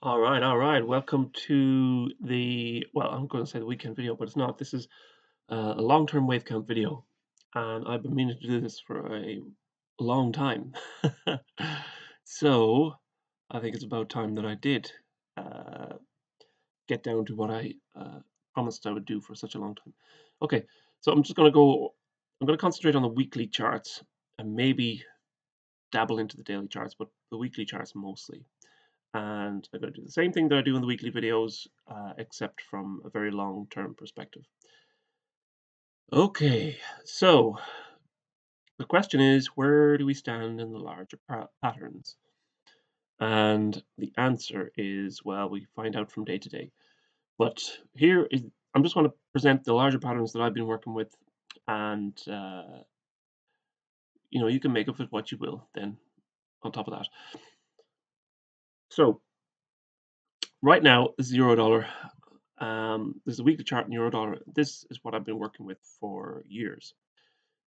All right. Welcome to I'm going to say the weekend video, but it's not. This is a long-term wave count video, and I've been meaning to do this for a long time. So I think it's about time that I did uh, get down to what I promised I would do for such a long time. Okay, so I'm going to concentrate on the weekly charts and maybe dabble into the daily charts, but the weekly charts mostly. And I'm going to do the same thing that I do in the weekly videos, except from a very long-term perspective. Okay, so the question is, where do we stand in the larger patterns? And the answer is, well, we find out from day to day. But I'm just going to present the larger patterns that I've been working with, and you can make of it what you will. Then on top of that, so right now, this is euro-dollar. There's a weekly chart in euro-dollar. This is what I've been working with for years.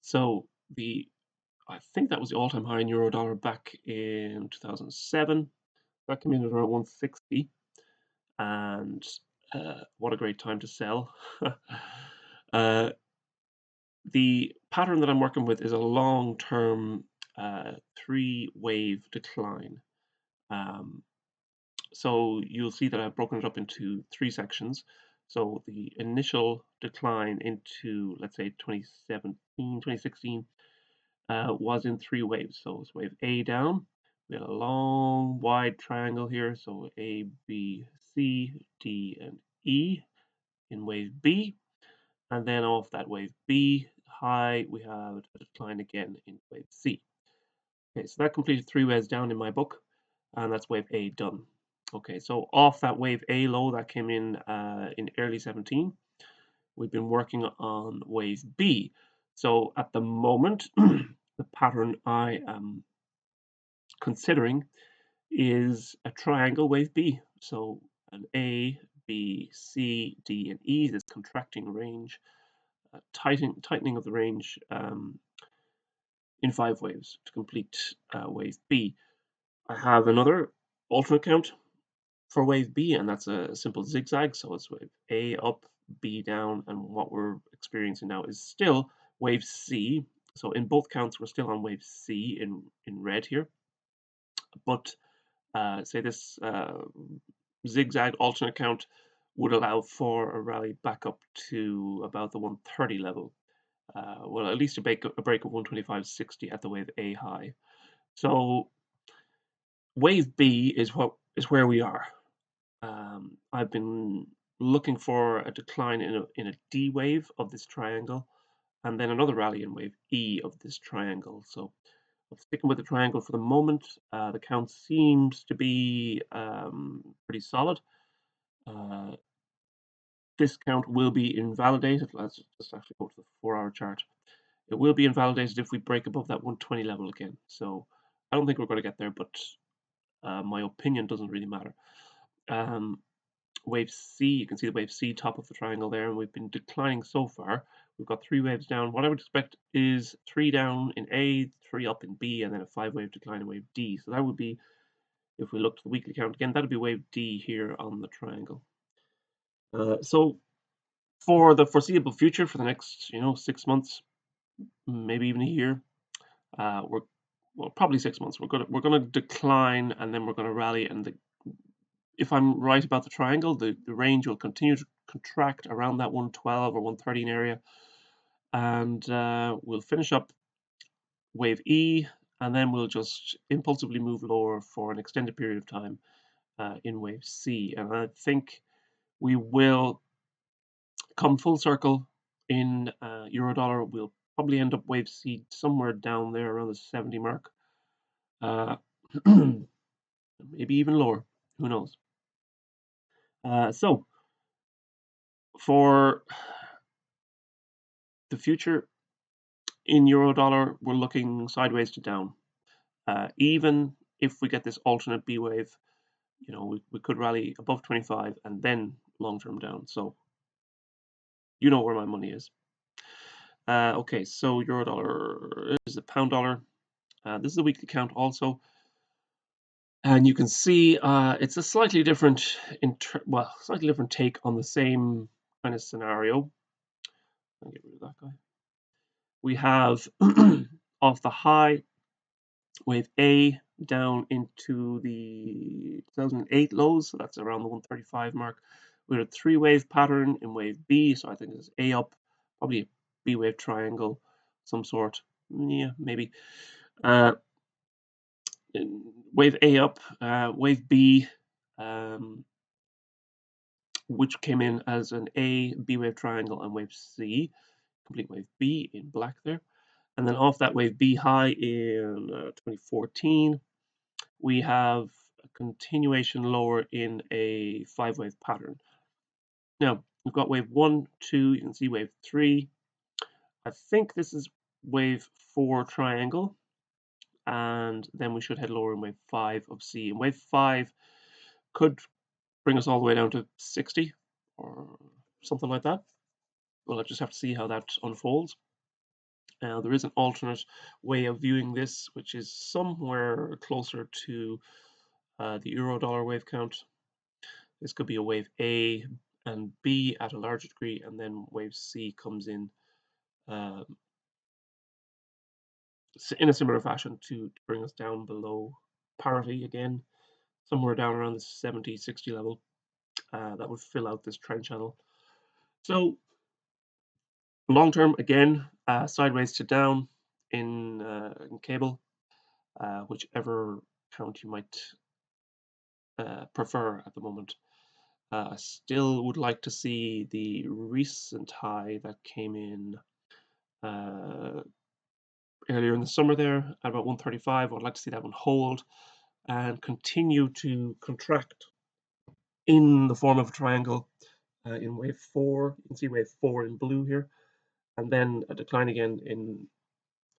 So I think that was the all-time high in euro-dollar back in 2007. That came in at around 160, and what a great time to sell. uh, the pattern that I'm working with is a long-term three-wave decline. Um, So you'll see that I've broken it up into three sections. So the initial decline into, let's say, 2016, was in three waves. So it's wave A down. We had a long, wide triangle here. So A, B, C, D, and E in wave B. And then off that wave B high, we have a decline again in wave C. Okay, so that completed three waves down in my book, and that's wave A done. Okay, so off that wave A low that came in early 17, we've been working on wave B. So at the moment, the pattern I am considering is a triangle wave B. So an A, B, C, D, and E, this contracting range, tightening of the range in five waves to complete wave B. I have another alternate count for wave B, and that's a simple zigzag. So it's wave A up, B down, and what we're experiencing now is still wave C. So in both counts, we're still on wave C in red here. But say this zigzag alternate count would allow for a rally back up to about the 130 level. Well, at least a break of 125.60 at the wave A high. So wave B is where we are. I've been looking for a decline in a D wave of this triangle, and then another rally in wave E of this triangle. So I'm sticking with the triangle for the moment. The count seems to be pretty solid. Uh, this count will be invalidated. Let's just actually go to the 4-hour chart. It will be invalidated if we break above that 120 level again. So I don't think we're going to get there, but my opinion doesn't really matter. Wave C, you can see the wave C top of the triangle there, and we've been declining so far. We've got three waves down. What I would expect is three down in A, three up in B, and then a five-wave decline in wave D. So that would be, if we look to the weekly count again, that would be wave D here on the triangle. So for the foreseeable future, for the next 6 months, maybe even a year, probably 6 months. We're gonna decline, and then we're gonna rally, and if I'm right about the triangle, the range will continue to contract around that 112 or 113 area, and we'll finish up wave E, and then we'll just impulsively move lower for an extended period of time in wave C. And I think we will come full circle in euro-dollar. We'll probably end up wave C somewhere down there around the 70 mark, uh, maybe even lower. Who knows? So for the future, in euro-dollar, we're looking sideways to down. Even if we get this alternate B wave, we could rally above 25 and then long-term down. So you know where my money is. Okay, so euro-dollar. This is the pound dollar. This is the weekly count also. And you can see it's a slightly different, slightly different take on the same kind of scenario. I'll get rid of that guy. We have off the high, wave A down into the 2008 lows, so that's around the 135 mark. We had a three-wave pattern in wave B, so I think it's A up, probably a B wave triangle, some sort. Yeah, maybe. Wave A up, wave B, um, which came in as an A, B wave triangle, and wave C, complete wave B in black there. And then off that wave B high in 2014, we have a continuation lower in a five-wave pattern. Now, we've got wave 1, 2, you can see wave 3. I think this is wave 4 triangle, and then we should head lower in wave 5 of C. And wave 5 could bring us all the way down to 60 or something like that. Well, I just have to see how that unfolds. There is an alternate way of viewing this, which is somewhere closer to the euro dollar wave count. This could be a wave A and B at a larger degree, and then wave C comes in uh, in a similar fashion to bring us down below parity again, somewhere down around the 70, 60 level. That would fill out this trend channel. So long term, again, sideways to down in cable, whichever count you might prefer at the moment. I still would like to see the recent high that came in earlier in the summer there at about 135. I'd like to see that one hold and continue to contract in the form of a triangle in wave 4. You can see wave 4 in blue here, and then a decline again in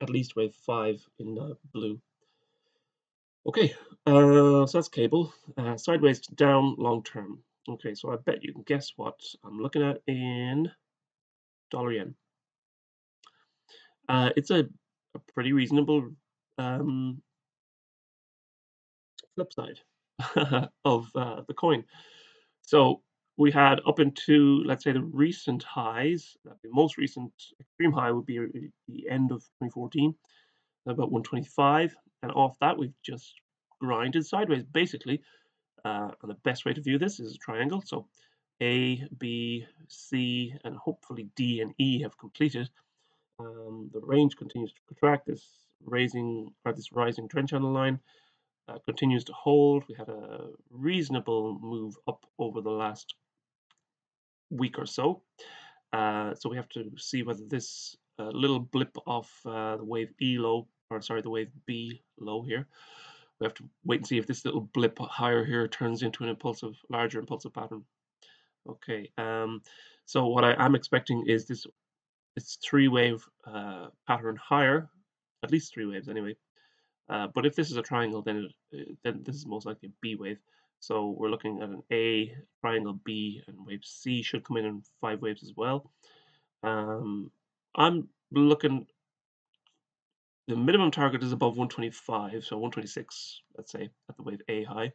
at least wave 5 in blue. Okay, so that's cable. Sideways to down long term. Okay, so I bet you can guess what I'm looking at in dollar yen. It's a pretty reasonable um, flip side of the coin. So we had up into, let's say, the recent highs. The most recent extreme high would be the end of 2014, about 125, and off that we've just grinded sideways, basically. And the best way to view this is a triangle. So A, B, C, and hopefully D and E have completed. The range continues to contract. This rising trend channel line continues to hold. We had a reasonable move up over the last week or so. So we have to see whether this little blip off the wave E low, or sorry, the wave B low here. We have to wait and see if this little blip higher here turns into an larger impulsive pattern. Okay. So what I am expecting is this three-wave pattern higher, at least three waves anyway. But if this is a triangle, then this is most likely a B wave. So we're looking at an A, triangle B, and wave C should come in 5 waves as well. I'm looking, the minimum target is above 125, so 126, let's say, at the wave A high.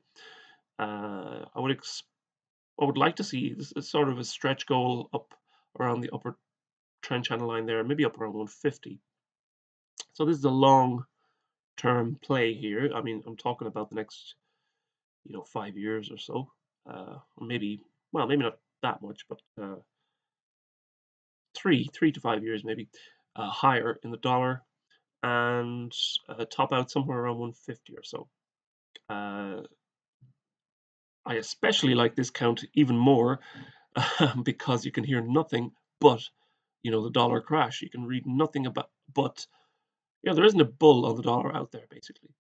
I would like to see this sort of a stretch goal up around the upper trend channel line there, maybe up around 150. So this is a long-term play here. I mean, I'm talking about the next 5 years or so, or maybe not that much, but 3 to 5 years maybe, higher in the dollar, and top out somewhere around 150 or so. I especially like this count even more because you can hear nothing but the dollar crash. You can read nothing about but there isn't a bull on the dollar out there basically.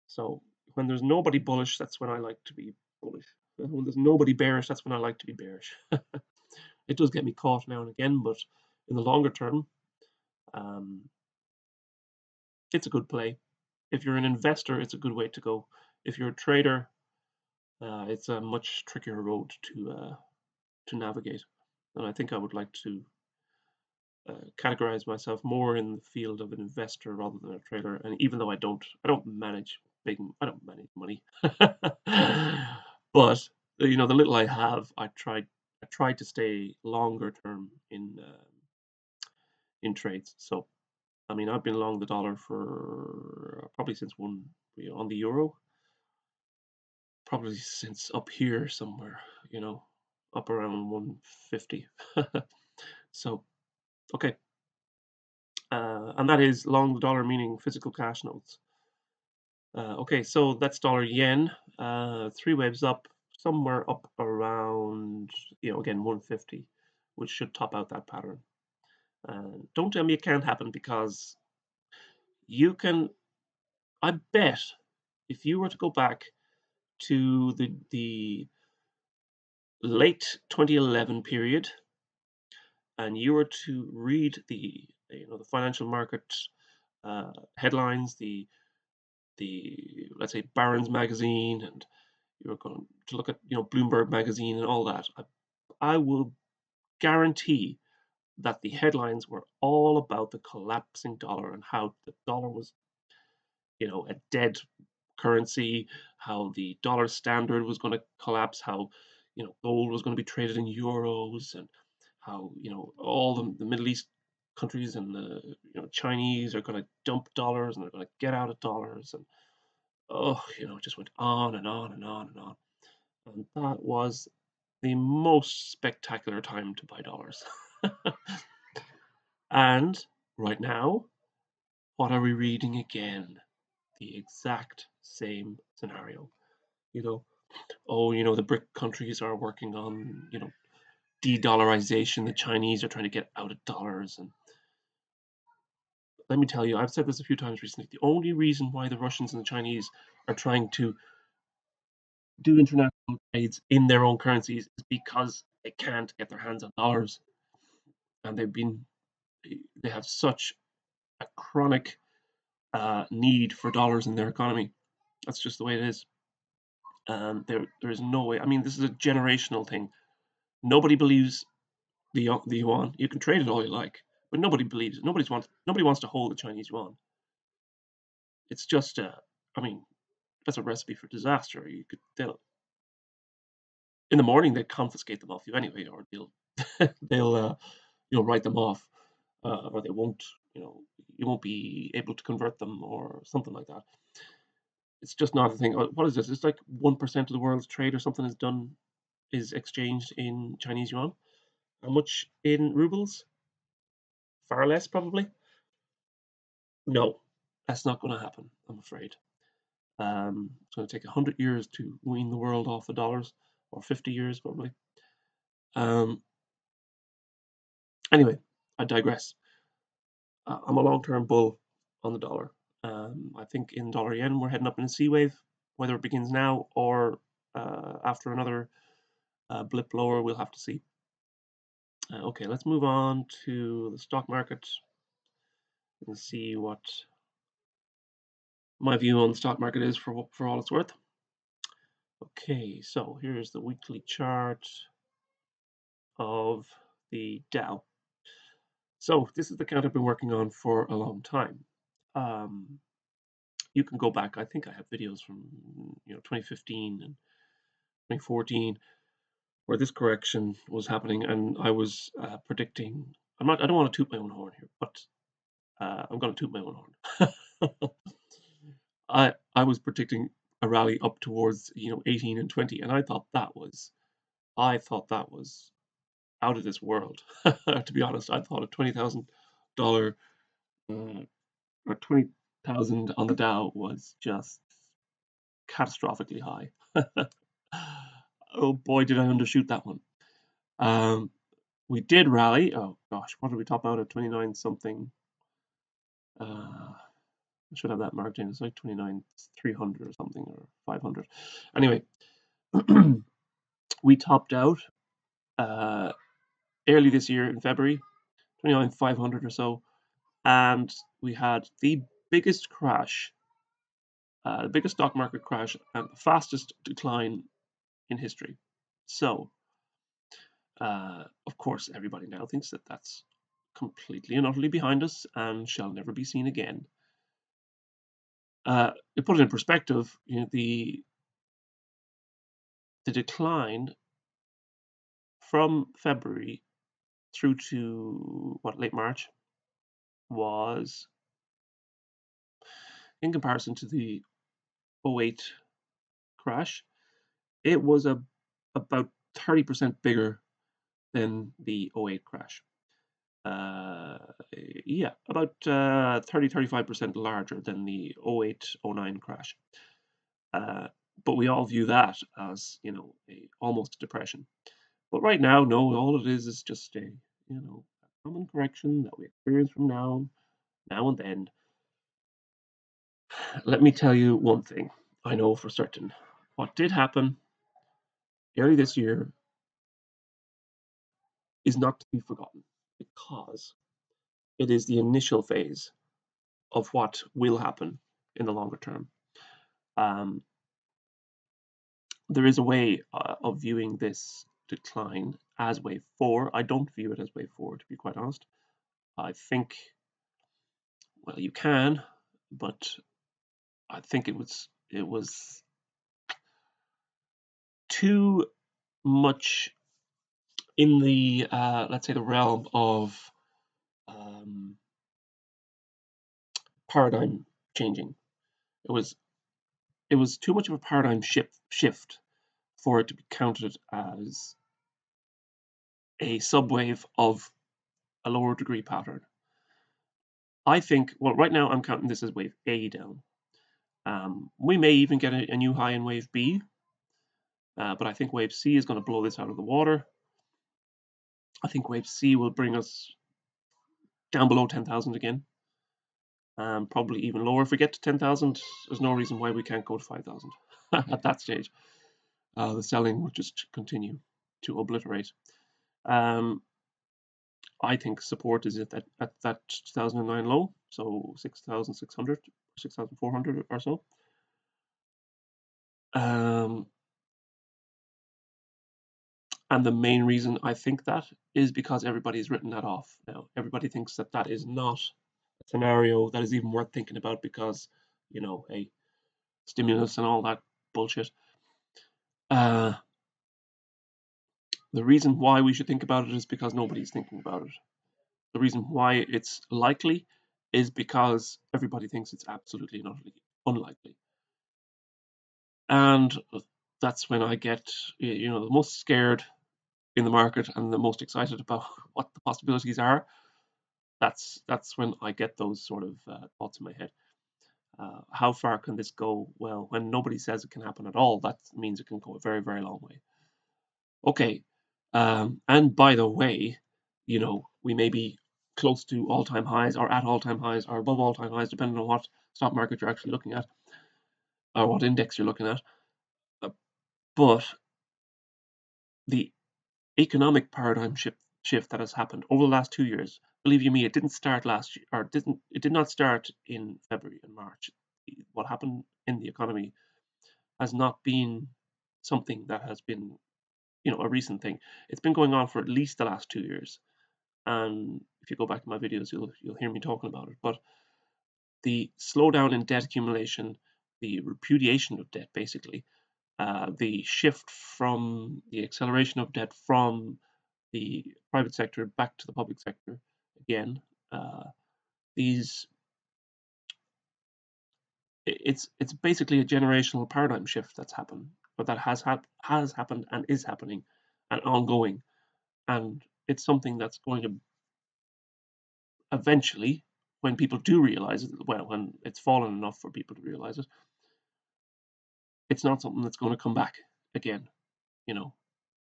So when there's nobody bullish, that's when I like to be bullish. When there's nobody bearish, that's when I like to be bearish. It does get me caught now and again, but in the longer term, um, it's a good play. If you're an investor, it's a good way to go. If you're a trader, it's a much trickier road to navigate. And I think I would like to categorize myself more in the field of an investor rather than a trader. And even though I don't manage big. I don't manage money, but the little I have, I tried to stay longer term in trades. So I mean, I've been long the dollar for probably since on the euro, probably since up here somewhere, you know, up around 150. So okay, and that is long the dollar meaning physical cash notes. Okay, so that's dollar yen. Three waves up, somewhere up around, again 150, which should top out that pattern. Don't tell me it can't happen because you can. I bet if you were to go back to the late 2011 period and you were to read the financial market headlines, the let's say Barron's magazine, and you were going to look at Bloomberg magazine and all that, I will guarantee that the headlines were all about the collapsing dollar and how the dollar was a dead currency, how the dollar standard was going to collapse, how gold was going to be traded in euros, and how all the Middle East countries and the Chinese are going to dump dollars and they're going to get out of dollars, and it just went on and on and on and on. And that was the most spectacular time to buy dollars. And right now, what are we reading again? The exact same scenario. You know, the BRIC countries are working on, de-dollarization. The Chinese are trying to get out of dollars. And let me tell you, I've said this a few times recently. The only reason why the Russians and the Chinese are trying to do international trades in their own currencies is because they can't get their hands on dollars, and they have such a chronic need for dollars in their economy. That's just the way it is. And there is no way. I mean, this is a generational thing. Nobody believes the yuan. You can trade it all you like, but nobody believes it. Nobody wants to hold the Chinese yuan. It's just I mean, that's a recipe for disaster. They'll in the morning they confiscate them off you anyway, or they'll write them off, or they won't. You won't be able to convert them or something like that. It's just not a thing. What is this? It's like 1% of the world's trade or something is exchanged in Chinese yuan. How much in rubles? Far less, probably. No, that's not going to happen, I'm afraid. It's going to take 100 years to wean the world off the dollars, or 50 years, probably. Um, anyway, I digress. I'm a long-term bull on the dollar. I think in dollar yen, we're heading up in a C wave, whether it begins now or after another blip lower, we'll have to see. Okay, let's move on to the stock market and see what my view on the stock market is for all it's worth. Okay, so here's the weekly chart of the Dow. So this is the count I've been working on for a long time. You can go back. I think I have videos from 2015 and 2014 where this correction was happening, and I was predicting. I don't want to toot my own horn here, but I'm going to toot my own horn. I was predicting a rally up towards 18 and 20, and I thought that was out of this world. To be honest, I thought a $20,000 or 20,000 on the Dow was just catastrophically high. Oh boy, did I undershoot that one. Um, we did rally. Oh gosh, what did we top out at? 29 something. I should have that marked in. It's like 29,300 or something, or 500. Anyway, we topped out early this year in February, 29,500 or so, and we had the biggest crash, the biggest stock market crash, and the fastest decline in history. So, of course, everybody now thinks that that's completely and utterly behind us and shall never be seen again. To put it in perspective, the decline from February through to late March was, in comparison to the '08 crash, it was about 30% bigger than the '08 crash. Uh, yeah, about 35% larger than the '08, '09 crash. Uh, but we all view that as, almost a depression. But right now, no, all it is just a common correction that we experience from now and then. Let me tell you one thing I know for certain. What did happen early this year is not to be forgotten because it is the initial phase of what will happen in the longer term. Um, there is a way of viewing this decline as wave four. I don't view it as wave four, to be quite honest. I think, well, you can, but I think it was too much in the let's say the realm of um, paradigm changing. It was it was too much of a paradigm shift for it to be counted as a subwave of a lower degree pattern. I think, well, right now I'm counting this as wave A down. We may even get a new high in wave B, but I think wave C is going to blow this out of the water. I think wave C will bring us down below 10,000 again, probably even lower. If we get to 10,000, there's no reason why we can't go to 5,000 at that stage. The selling will just continue to obliterate. Um, I think support is at that 2009 low, so 6,600, 6,400 or so. Um, and the main reason I think that is because everybody's written that off now. Everybody thinks that that is not a scenario that is even worth thinking about because, a stimulus and all that bullshit. Uh, the reason why we should think about it is because nobody's thinking about it. The reason why it's likely is because everybody thinks it's absolutely and utterly unlikely. And that's when I get, the most scared in the market and the most excited about what the possibilities are. That's when I get those sort of thoughts in my head. How far can this go? Well, when nobody says it can happen at all, that means it can go a very, very long way. Okay. And by the way, we may be close to all-time highs or at all-time highs or above all-time highs, depending on what stock market you're actually looking at or what index you're looking at. But the economic paradigm shift that has happened over the last 2 years, believe you me, it didn't start last year, or it did not start in February and March. What happened in the economy has not been something that has been, a recent thing. It's been going on for at least the last 2 years. And if you go back to my videos, you'll hear me talking about it. But the slowdown in debt accumulation, the repudiation of debt, basically, the shift from the acceleration of debt from the private sector back to the public sector again. These it's basically a generational paradigm shift that's happened, but that has happened and is happening and ongoing, and it's something that's going to eventually, when people do realize it, well, when it's fallen enough for people to realize it, it's not something that's going to come back again. You know,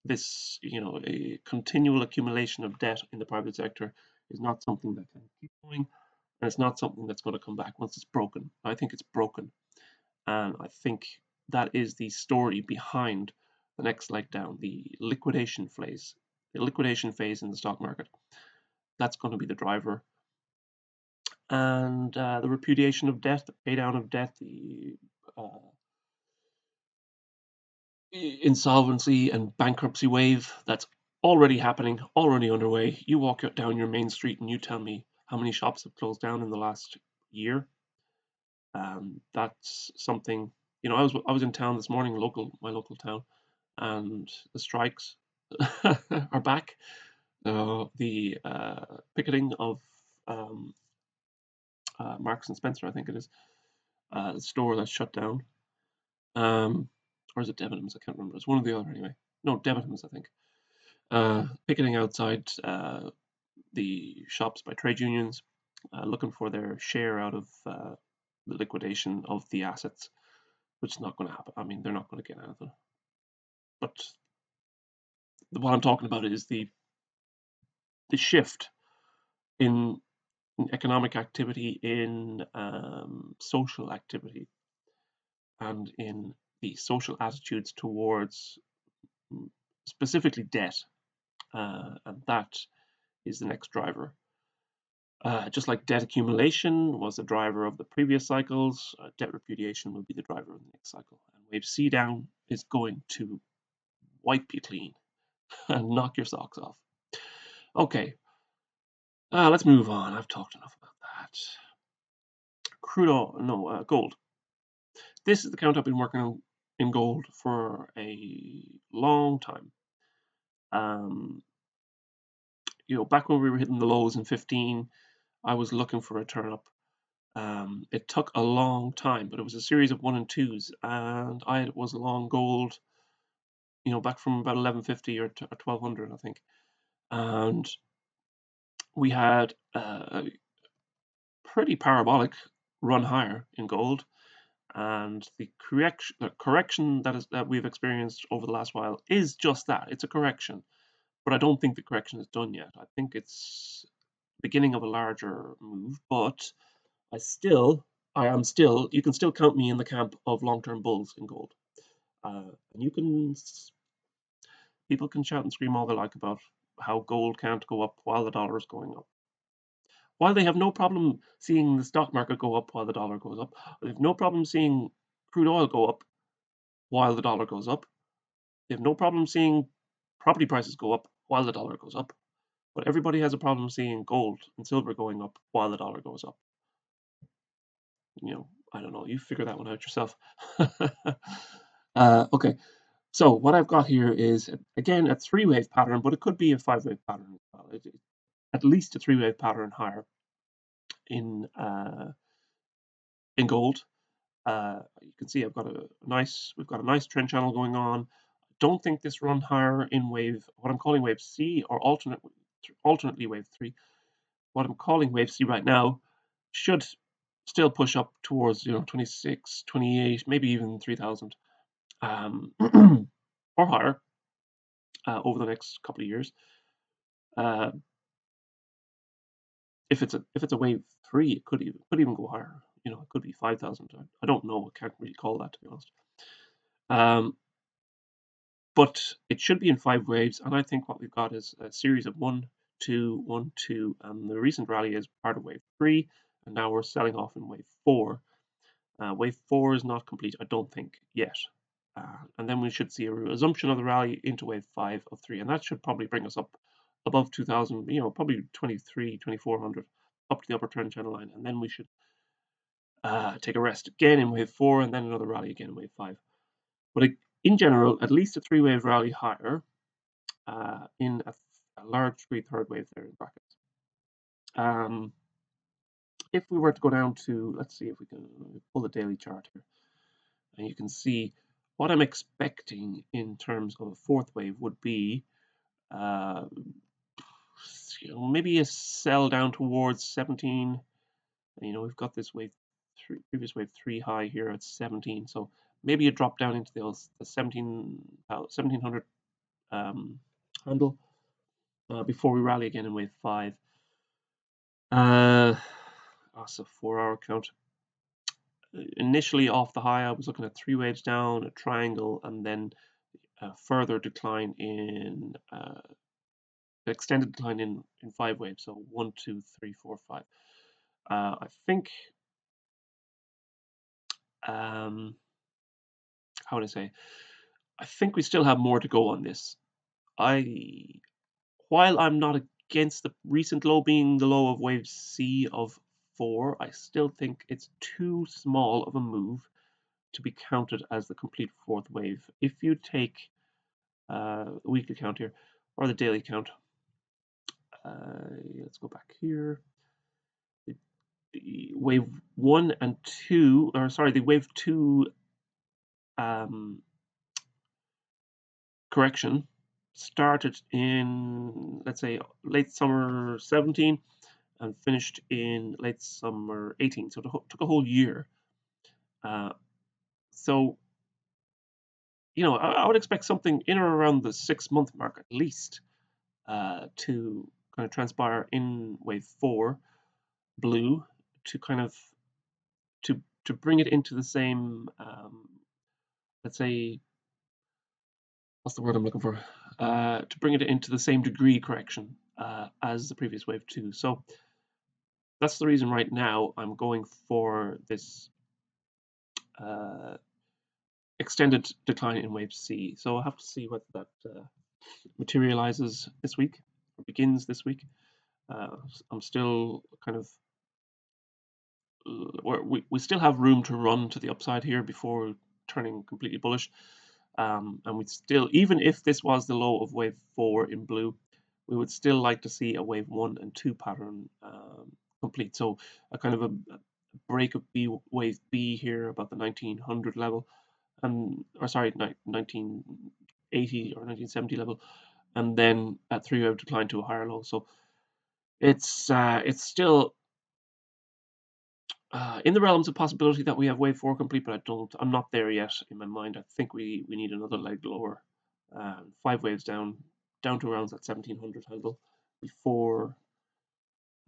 a continual accumulation of debt in the private sector is not something that can keep going, and it's not something that's going to come back once it's broken. I think it's broken, and I think that is the story behind the next leg down, the liquidation phase in the stock market. That's going to be the driver, and the repudiation of debt, the pay down of debt, the uh, insolvency and bankruptcy wave that's already happening, already underway. You walk down your main street and you tell me how many shops have closed down in the last year. That's something, I was in town this morning, my local town, and the strikes are back. The picketing of um, Marks and Spencer, I think it is, the store that's shut down. Or is it Debenhams? I can't remember. It's one or the other anyway. No, Debenhams, I think. Picketing outside the shops by trade unions, looking for their share out of the liquidation of the assets, which is not going to happen. I mean, they're not going to get anything. But what I'm talking about is the shift in economic activity, in social activity, and in the social attitudes towards specifically debt, and that is the next driver. Just like debt accumulation was the driver of the previous cycles, debt repudiation will be the driver of the next cycle. And wave C down is going to wipe you clean and knock your socks off. Okay, let's move on. I've talked enough about that. Crude oil, no, gold. This is the account I've been working on in gold for a long time. Back when we were hitting the lows in 15, I was looking for a turn up. It took a long time, but it was a series of 1 and 2s, and I was long gold, back from about 1150 or 1200, I think. And we had a pretty parabolic run higher in gold, and the correction that we've experienced over the last while is just that. It's a correction, but I don't think the correction is done yet. I think it's beginning of a larger move, but you can still count me in the camp of long-term bulls in gold. And people can shout and scream all they like about how gold can't go up while the dollar is going up. While they have no problem seeing the stock market go up while the dollar goes up, they have no problem seeing crude oil go up while the dollar goes up. They have no problem seeing property prices go up while the dollar goes up. But everybody has a problem seeing gold and silver going up while the dollar goes up. I don't know. You figure that one out yourself. Okay. So what I've got here is, again, a three-wave pattern, but it could be a five-wave pattern as well. At least a three-wave pattern higher in gold. You can see we've got a nice trend channel going on. I don't think this run higher in what I'm calling wave C, or alternately wave 3. What I'm calling wave C right now should still push up towards 26, 28, maybe even 3,000, or higher over the next couple of years. If it's a wave 3, it could even go higher. It could be 5,000. I don't know. I can't really call that, to be honest. But it should be in 5 waves, and I think what we've got is a series of 1, 2, 1, 2, and the recent rally is part of wave 3, and now we're selling off in wave 4. Wave 4 is not complete, I don't think, yet. And then we should see a resumption of the rally into wave 5 of 3, and that should probably bring us up above 2,000, probably 23, 2,400, up to the upper trend channel line, and then we should take a rest again in wave 4, and then another rally again in wave 5. But in general, at least a 3-wave rally higher in a large third wave there in brackets. If we were to go down to, let's see if we can pull the daily chart here, and you can see what I'm expecting in terms of a fourth wave would be maybe a sell down towards 17. We've got this previous wave 3 high here at 17, so maybe a drop down into the 1700 handle before we rally again in wave 5. That's a 4-hour count. Initially off the high, I was looking at 3 waves down, a triangle, and then a further decline in extended decline in 5 waves. So 1, 2, 3, 4, 5. I think how would I say? I think we still have more to go on this. While I'm not against the recent low being the low of wave C of 4, I still think it's too small of a move to be counted as the complete fourth wave. If you take the weekly count here, or the daily count, let's go back here. The wave 1 and 2, or sorry, the wave 2 correction started in, let's say, late summer 17 and finished in late summer 18. So it took a whole year. So, I would expect something in or around the 6-month mark at least to kind of transpire in wave 4 blue to kind of to bring it into the same, let's say, what's the word I'm looking for? To bring it into the same degree correction as the previous wave 2. So that's the reason right now I'm going for this extended decline in wave C. So I'll have to see whether that materializes this week or begins this week. I'm still kind of we still have room to run to the upside here before turning completely bullish. And we'd still, even if this was the low of wave 4 in blue, we would still like to see a wave 1 and 2 pattern complete. So a kind of a break of wave B here about the 1900 level, or sorry, 1980 or 1970 level, and then a 3-wave decline to a higher low. So it's still in the realms of possibility that we have wave 4 complete, but I'm not there yet in my mind. I think we need another leg lower, 5 waves down to around that 1700 handle before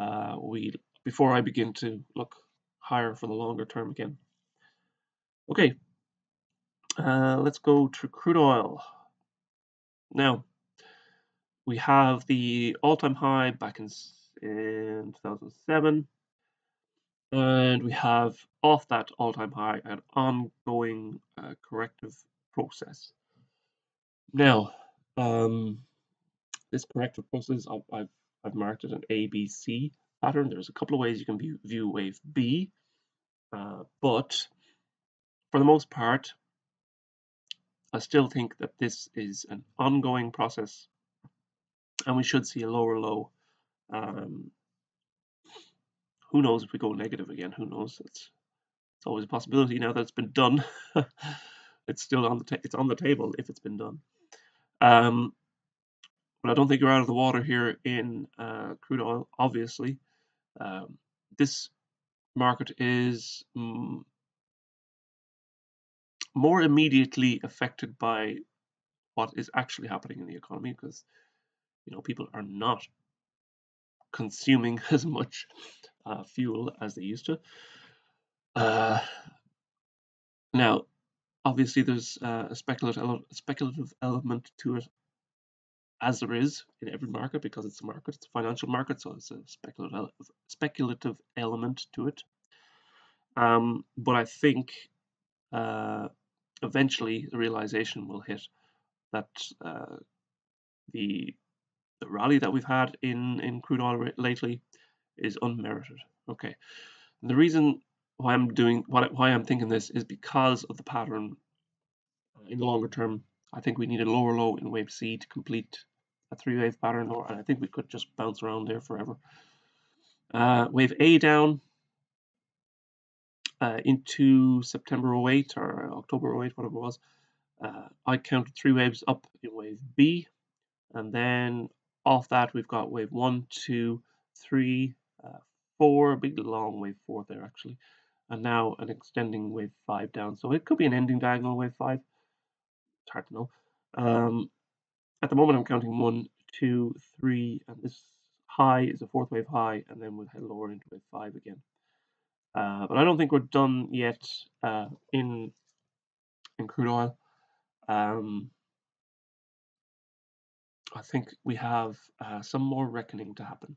I begin to look higher for the longer term again. Okay, let's go to crude oil. Now, we have the all-time high back in 2007. And we have off that all-time high an ongoing corrective process. Now, this corrective process, I've marked it an ABC pattern. There's a couple of ways you can view wave B, but for the most part, I still think that this is an ongoing process, and we should see a lower low. Who knows if we go negative again? Who knows? It's always a possibility now that it's been done. It's still on the table if it's been done. But I don't think you're out of the water here in crude oil. Obviously, this market is more immediately affected by what is actually happening in the economy, because people are not consuming as much fuel as they used to. Now, obviously, there's a speculative element to it, as there is in every market, because it's a market, it's a financial market, so it's a speculative element to it. But I think eventually the realization will hit that the rally that we've had in crude oil lately is unmerited. Okay, and the reason why I'm thinking this is because of the pattern in the longer term. I think we need a lower low in wave C to complete a 3-wave pattern, and I think we could just bounce around there forever. Wave A down into September 08 or October 08, whatever it was. I counted 3 waves up in wave B, and then off that we've got wave 1, 2, 3, 4, a big long wave 4 there actually, and now an extending wave 5 down. So it could be an ending diagonal wave 5. It's hard to know. At the moment I'm counting 1, 2, 3, and this high is a 4th wave high, and then we'll head lower into wave 5 again. But I don't think we're done yet in crude oil. I think we have some more reckoning to happen.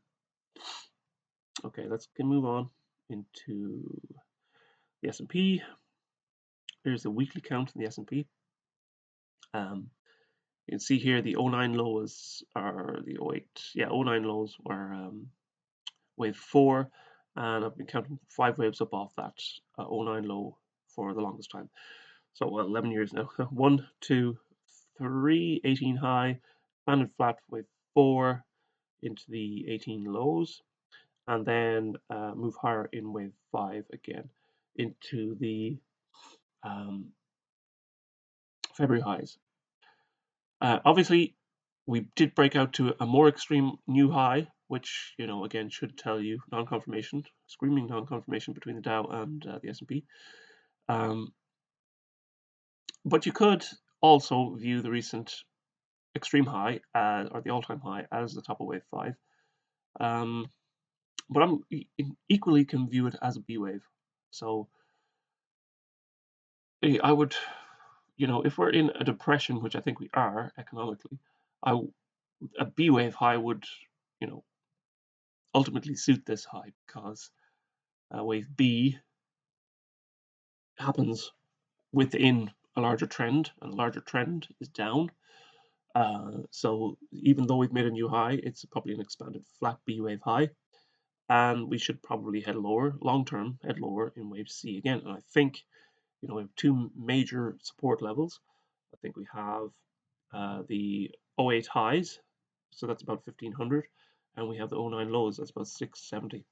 Okay, let's move on into the S&P. Here's the weekly count in the S&P. You can see here the 09 lows are the 08. Yeah, 09 lows were wave 4, and I've been counting 5 waves up off that '09 low for the longest time. So 11 years now. 1, 2, 3, 18 high, landed flat with 4 into the 18 lows, and then move higher in wave 5 again into the um, February highs. Obviously, we did break out to a more extreme new high, which again should tell you non-confirmation, screaming non-confirmation between the Dow and the S&P. But you could also view the recent extreme high or the all-time high as the top of wave 5. But I'm equally can view it as a B wave. So I would, if we're in a depression, which I think we are economically, a B wave high would, you know, ultimately suit this high because wave B happens within a larger trend, and the larger trend is down. So even though we've made a new high, it's probably an expanded flat B wave high, and we should probably head lower, long term, head lower in wave C again. And I think we have two major support levels. I think we have the '08 highs, so that's about 1500, and we have the '09 lows, that's about 670.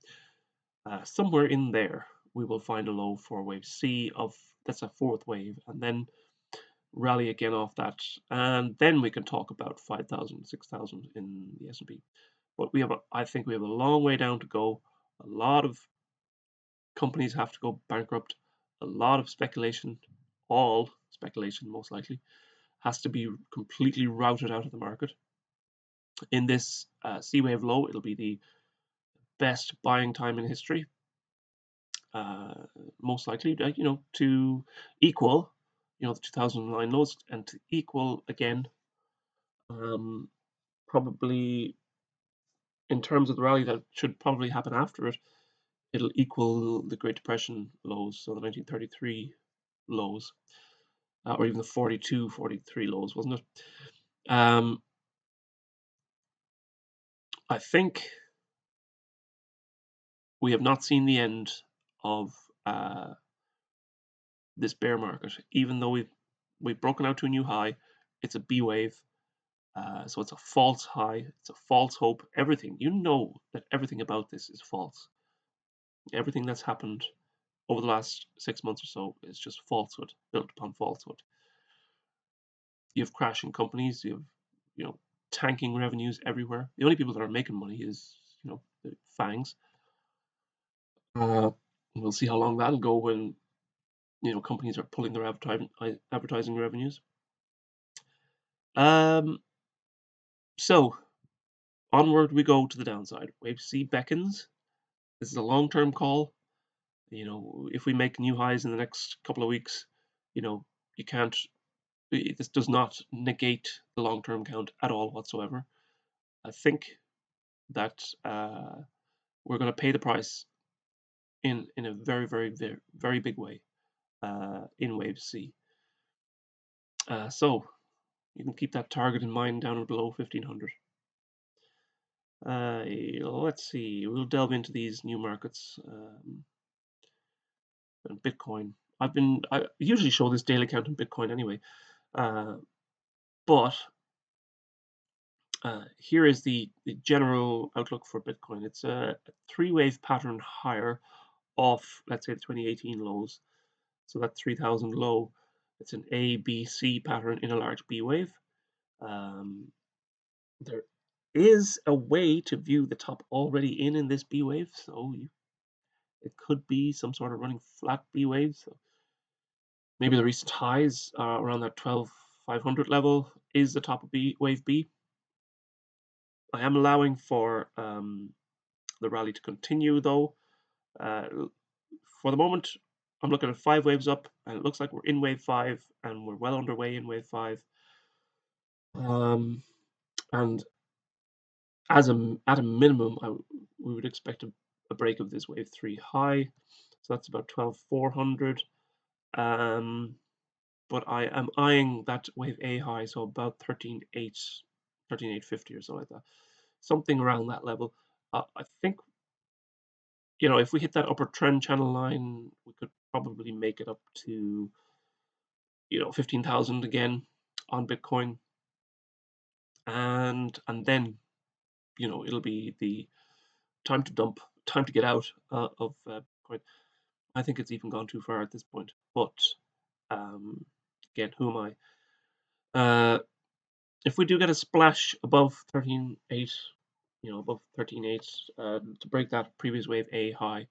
Somewhere in there, we will find a low for wave C of that's a fourth wave, and then rally again off that, and then we can talk about 5,000, 6,000 in the S&P. But I think we have a long way down to go. A lot of companies have to go bankrupt. A lot of speculation, all speculation most likely, has to be completely routed out of the market. In this C wave low, it'll be the best buying time in history, most likely, to equal, the 2009 lows, and to equal again, probably in terms of the rally that should probably happen after it, it'll equal the Great Depression lows, so the 1933 lows, or even the 42, 43 lows, wasn't it? I think we have not seen the end of this bear market, even though we've broken out to a new high. It's a B wave, so it's a false high. It's a false hope. Everything that everything about this is false. Everything that's happened over the last 6 months or so is just falsehood, built upon falsehood. You have crashing companies. You have tanking revenues everywhere. The only people that are making money is the FANGs. We'll see how long that'll go when companies are pulling their advertising revenues. So onward we go to the downside. Wave C beckons. This is a long-term call. If we make new highs in the next couple of weeks, you can't. This does not negate the long-term count at all whatsoever. I think that we're going to pay the price in a very, very, very, very big way in Wave C. So you can keep that target in mind down below 1500. Let's see. We'll delve into these new markets. Bitcoin. I usually show this daily count in Bitcoin anyway, but here is the general outlook for Bitcoin. It's a 3-wave pattern higher off, let's say, the 2018 lows. So that 3000 low, it's an A, B, C pattern in a large B wave. There is a way to view the top already in this B wave, so it could be some sort of running flat B wave. So maybe the recent highs around that 12,500 level is the top of wave B. I am allowing for the rally to continue though. For the moment, I'm looking at 5 waves up, and it looks like we're in wave 5, and we're well underway in wave 5. And at a minimum, we would expect a break of this wave 3 high. So that's about 12,400. But I am eyeing that wave A high, so about 13,850 or so like that. Something around that level. I think if we hit that upper trend channel line, we could probably make it up to 15,000 again on Bitcoin, and then it'll be the time to dump, time to get out of Bitcoin. I think it's even gone too far at this point, but um, again, who am I? If we do get a splash above 13.8, above 13.8, to break that previous wave A high,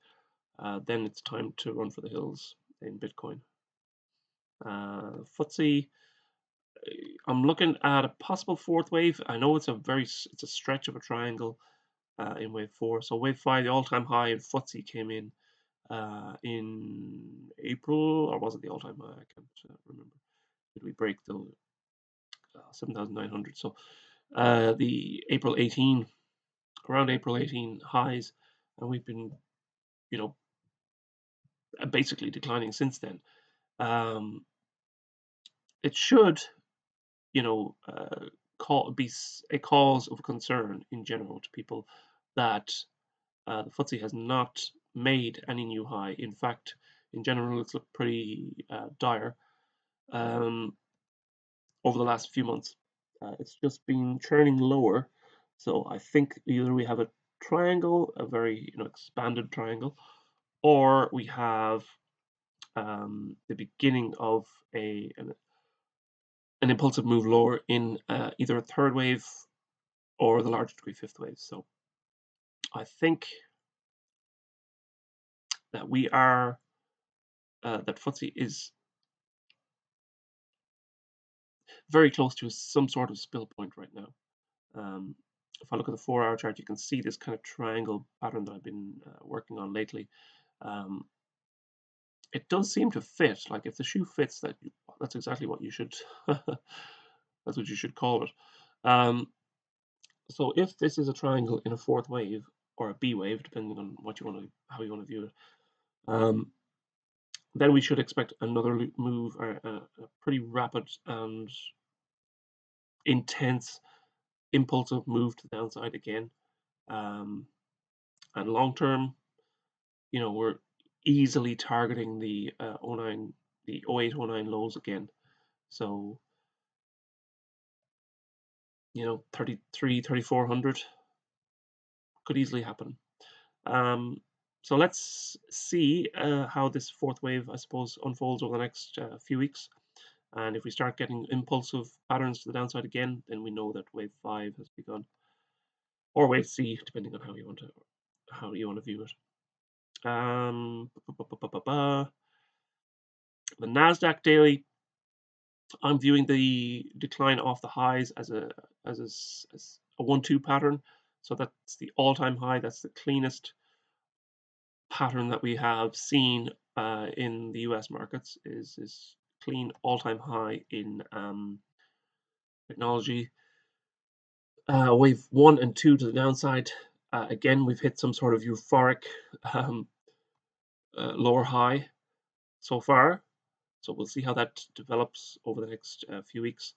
then it's time to run for the hills in Bitcoin. FTSE, I'm looking at a possible fourth wave. I know it's a stretch of a triangle in wave 4. So wave 5, the all-time high in FTSE came in April, or was it the all-time high? I can't remember. Did we break the 7,900? So the around April 18 highs, and we've been, you know, basically declining since then. It should, you know, be a cause of concern in general to people that the FTSE has not made any new high. In fact, in general, it's looked pretty dire over the last few months. It's just been trending lower. So I think either we have a triangle, a very expanded triangle, or we have the beginning of an impulsive move lower in either a third wave or the large degree fifth wave. So I think that that FTSE is very close to some sort of spill point right now. If I look at the 4-hour chart, you can see this kind of triangle pattern that I've been working on lately. It does seem to fit. Like if the shoe fits, that's exactly what you should. That's what you should call it. So if this is a triangle in a fourth wave or a B wave, depending on how you want to view it, then we should expect another move, or a pretty rapid and intense impulsive move to the downside again. And long term, we're easily targeting the 08, 09 lows again. So 33, 3400 could easily happen. So let's see how this fourth wave, I suppose, unfolds over the next few weeks. And if we start getting impulsive patterns to the downside again, then we know that wave 5 has begun, or wave C, depending on how you want to view it. The NASDAQ daily, I'm viewing the decline off the highs as a 1-2 pattern. So that's the all-time high. That's the cleanest pattern that we have seen in the US markets. Is clean all-time high in technology. Wave 1 and 2 to the downside. Again, we've hit some sort of euphoric lower high so far. So we'll see how that develops over the next few weeks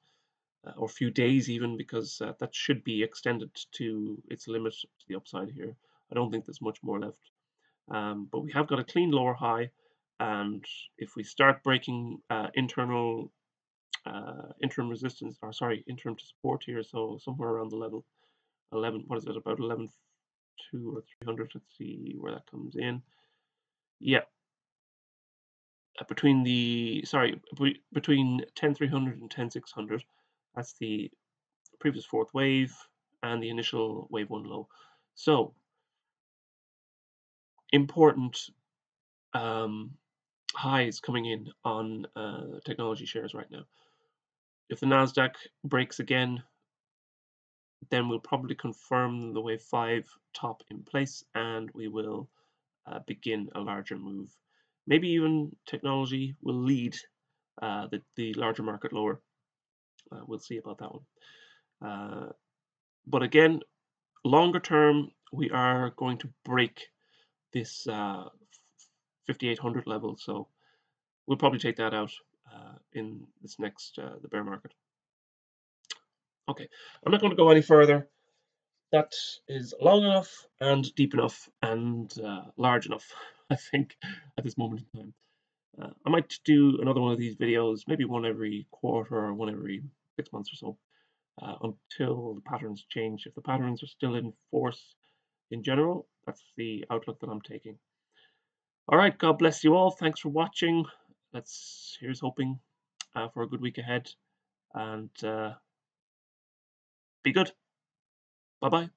or few days even, because that should be extended to its limit to the upside here. I don't think there's much more left. But we have got a clean lower high, and if we start breaking interim resistance, or sorry, interim support here, so somewhere around the level 11, what is it, about 11.2 or 300? Let's see where that comes in. Yeah, between 10,300 and 10,600. That's the previous fourth wave and the initial wave 1 low. So important highs coming in on technology shares right now. If the NASDAQ breaks again, then we'll probably confirm the wave 5 top in place, and we will begin a larger move. Maybe even technology will lead the larger market lower. We'll see about that one. But again, longer term, we are going to break this 5,800 level. So we'll probably take that out in this next the bear market. Okay, I'm not going to go any further. that is long enough and deep enough and large enough, I think, at this moment in time. I might do another one of these videos, maybe one every quarter or one every 6 months or so, until the patterns change. If the patterns are still in force in general, that's the outlook that I'm taking. All right, God bless you all. Thanks for watching. Here's hoping for a good week ahead, and be good. Bye bye.